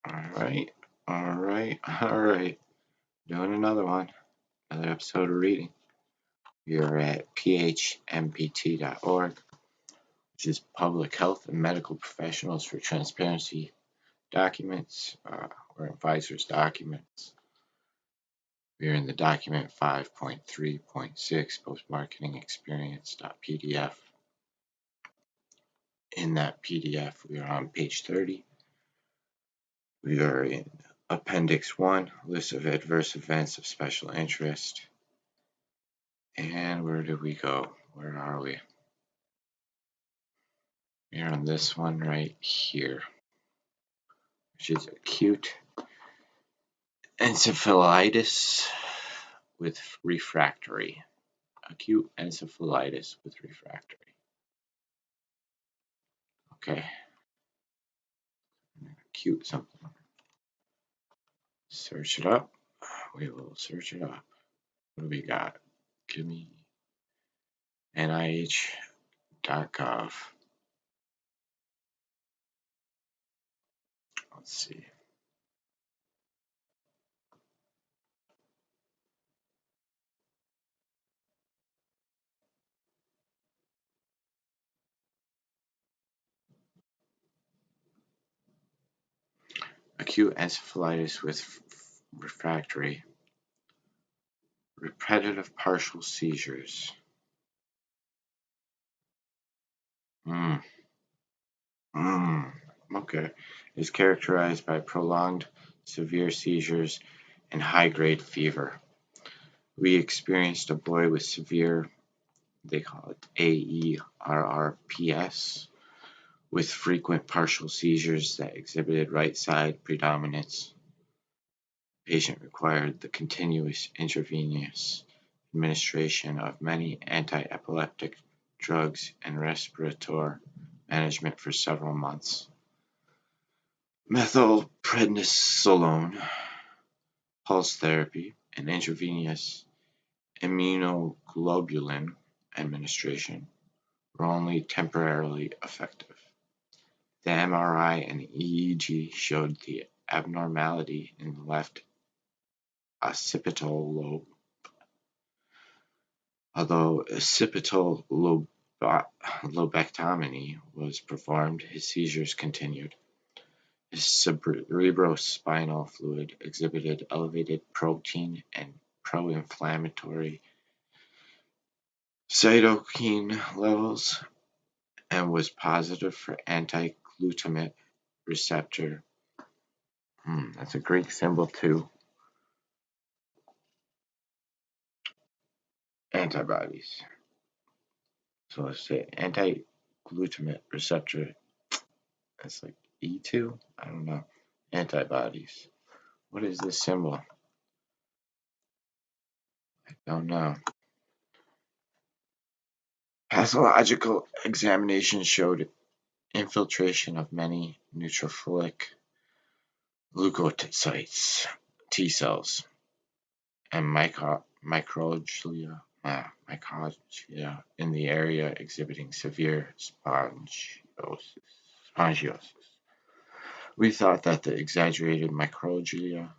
All right. Doing another one, another episode of reading. You're at phmpt.org, which is Public Health and Medical Professionals for Transparency documents, or advisors documents. We're in the document 5.3.6, post-marketing experience.pdf. In that PDF, we are on page 30. We are in Appendix 1, list of adverse events of special interest. And where did we go? Where are we? We're on this one right here, which is acute encephalitis with refractory. Acute encephalitis with refractory. Okay. Acute something. Search it up. We will search it up. What do we got? Give me NIH.gov. Let's see. Acute encephalitis with refractory. Repetitive partial seizures. Okay. Is characterized by prolonged severe seizures and high-grade fever. We experienced a boy with severe, they call it AERRPS, with frequent partial seizures that exhibited right side predominance. The patient required the continuous intravenous administration of many anti-epileptic drugs and respiratory management for several months. Methylprednisolone, pulse therapy, and intravenous immunoglobulin administration were only temporarily effective. The MRI and EEG showed the abnormality in the left occipital lobe. Although occipital lobectomy was performed, his seizures continued. His cerebrospinal fluid exhibited elevated protein and pro-inflammatory cytokine levels and was positive for anti-glutamate receptor. That's a Greek symbol too. Antibodies. So let's say anti-glutamate receptor. That's like E2? I don't know. Antibodies. What is this symbol? I don't know. Pathological examination showed infiltration of many neutrophilic leukocytes, T cells, and microglia in the area exhibiting severe spongiosis. We thought that the exaggerated microglia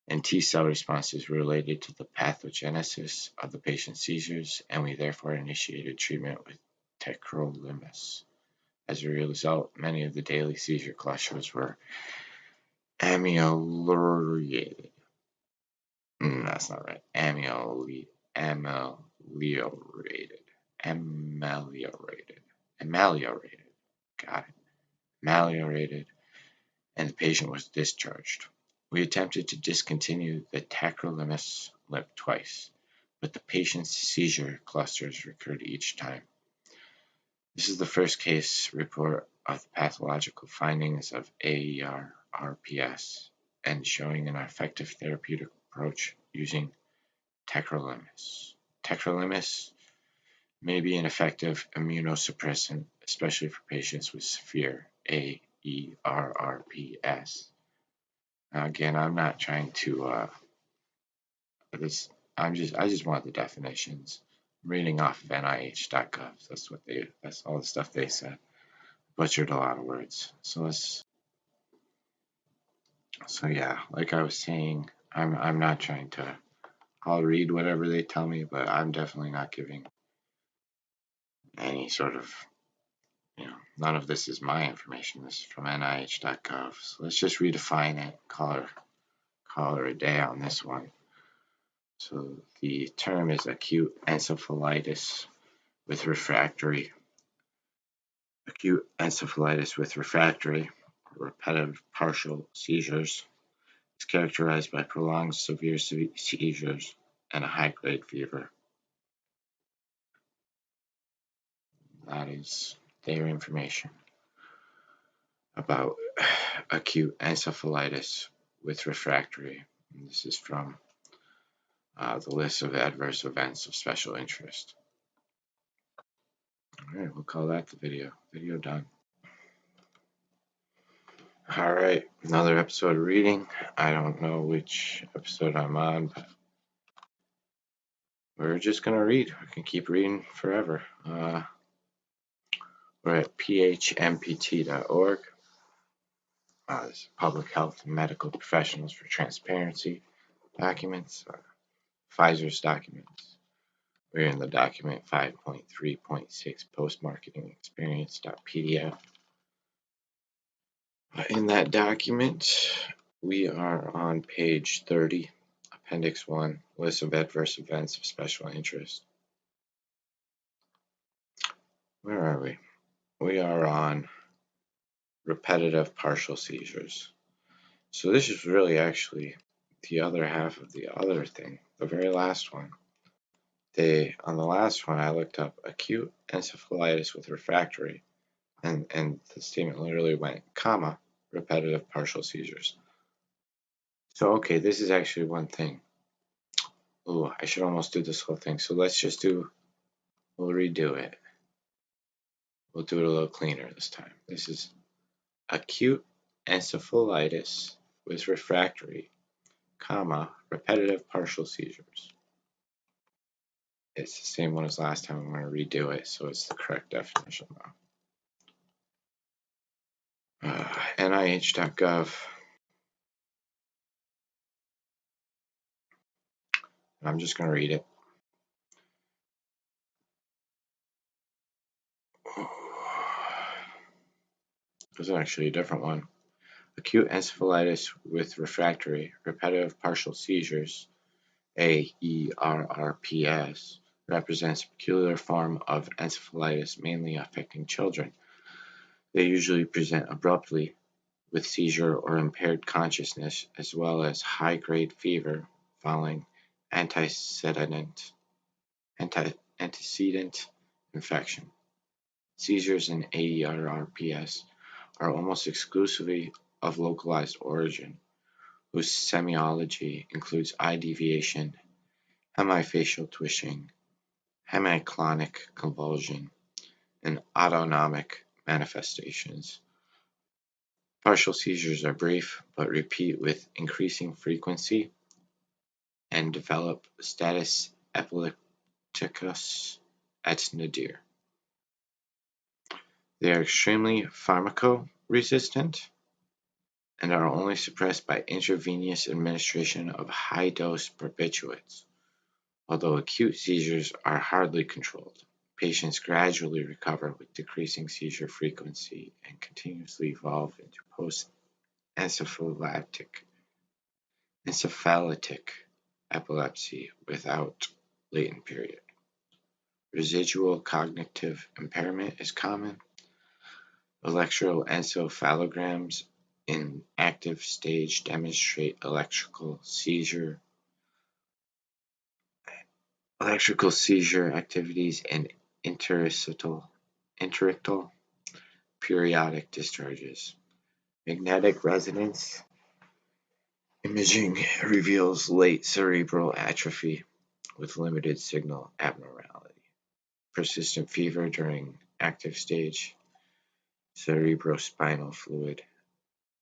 and T cell responses were related to the pathogenesis of the patient's seizures, and we therefore initiated treatment with tacrolimus. As a result, many of the daily seizure clusters were ameliorated. That's not right. Ameliorated. Got it. Ameliorated, and the patient was discharged. We attempted to discontinue the tacrolimus twice, but the patient's seizure clusters recurred each time. This is the first case report of the pathological findings of AERRPS and showing an effective therapeutic approach using tacrolimus. Tacrolimus may be an effective immunosuppressant, especially for patients with severe AERRPS. Now, again, I'm not trying to. I just want the definitions. I'm reading off of NIH.gov. That's all the stuff they said. Butchered a lot of words. So let's So yeah, like I was saying, I'm not trying to. I'll read whatever they tell me, but I'm definitely not giving any sort of, none of this is my information. This is from NIH.gov. So let's just redefine it. Call her a day on this one. So the term is acute encephalitis with refractory. Acute encephalitis with refractory, repetitive partial seizures is characterized by prolonged severe seizures and a high-grade fever. That is their information about acute encephalitis with refractory. And this is from the list of adverse events of special interest. All right, we'll call that the video. Video done. All right, another episode of reading. I don't know which episode I'm on, but we're just going to read. We can keep reading forever. We're at phmpt.org. This is Public Health and Medical Professionals for Transparency documents, Pfizer's documents. We're in the document 5.3.6 post-marketing experience.pdf. In that document, we are on page 30, Appendix 1, List of Adverse Events of Special Interest. Where are we? We are on repetitive partial seizures. So this is really actually the other half of the other thing, the very last one. On the last one, I looked up acute encephalitis with refractory, and the statement literally went, comma, repetitive partial seizures. So, okay, this is actually one thing. Ooh, I should almost do this whole thing. So we'll redo it. We'll do it a little cleaner this time. This is acute encephalitis with refractory, comma, repetitive partial seizures. It's the same one as last time. I'm going to redo it so it's the correct definition now. NIH.gov. I'm just going to read it. This is actually a different one. Acute encephalitis with refractory, repetitive partial seizures, AERRPS, represents a peculiar form of encephalitis mainly affecting children. They usually present abruptly with seizure or impaired consciousness, as well as high-grade fever following antecedent infection. Seizures in AERRPS are almost exclusively of localized origin, whose semiology includes eye deviation, hemifacial twitching, hemiclonic convulsion, and autonomic manifestations. Partial seizures are brief but repeat with increasing frequency and develop status epilepticus at nadir. They are extremely pharmacoresistant and are only suppressed by intravenous administration of high-dose barbiturates. Although acute seizures are hardly controlled, patients gradually recover with decreasing seizure frequency and continuously evolve into post-encephalitic epilepsy without latent period. Residual cognitive impairment is common. Electroencephalograms in active stage demonstrate electrical seizure activities and interictal periodic discharges. Magnetic resonance imaging reveals late cerebral atrophy with limited signal abnormality. Persistent fever during active stage, cerebrospinal fluid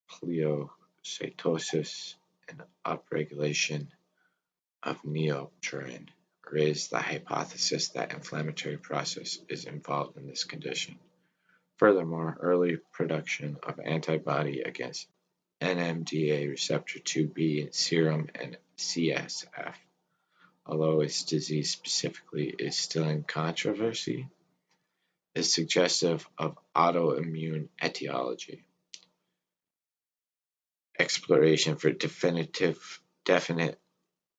pleocytosis, and upregulation of neoepinephrine raise the hypothesis that inflammatory process is involved in this condition. Furthermore, early production of antibody against NMDA receptor 2B in serum and CSF. Although its disease specifically is still in controversy, is suggestive of autoimmune etiology. Exploration for definite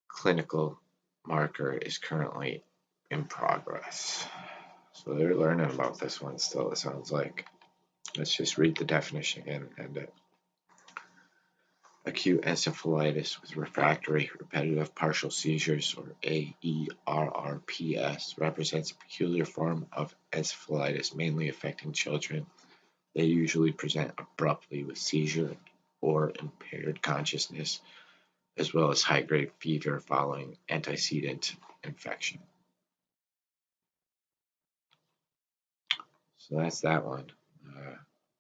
clinical marker is currently in progress. So they're learning about this one still, it sounds like. Let's just read the definition again and end it. Acute encephalitis with refractory repetitive partial seizures, or AERRPS, represents a peculiar form of encephalitis mainly affecting children. They usually present abruptly with seizure or impaired consciousness, as well as high-grade fever following antecedent infection. So that's that one.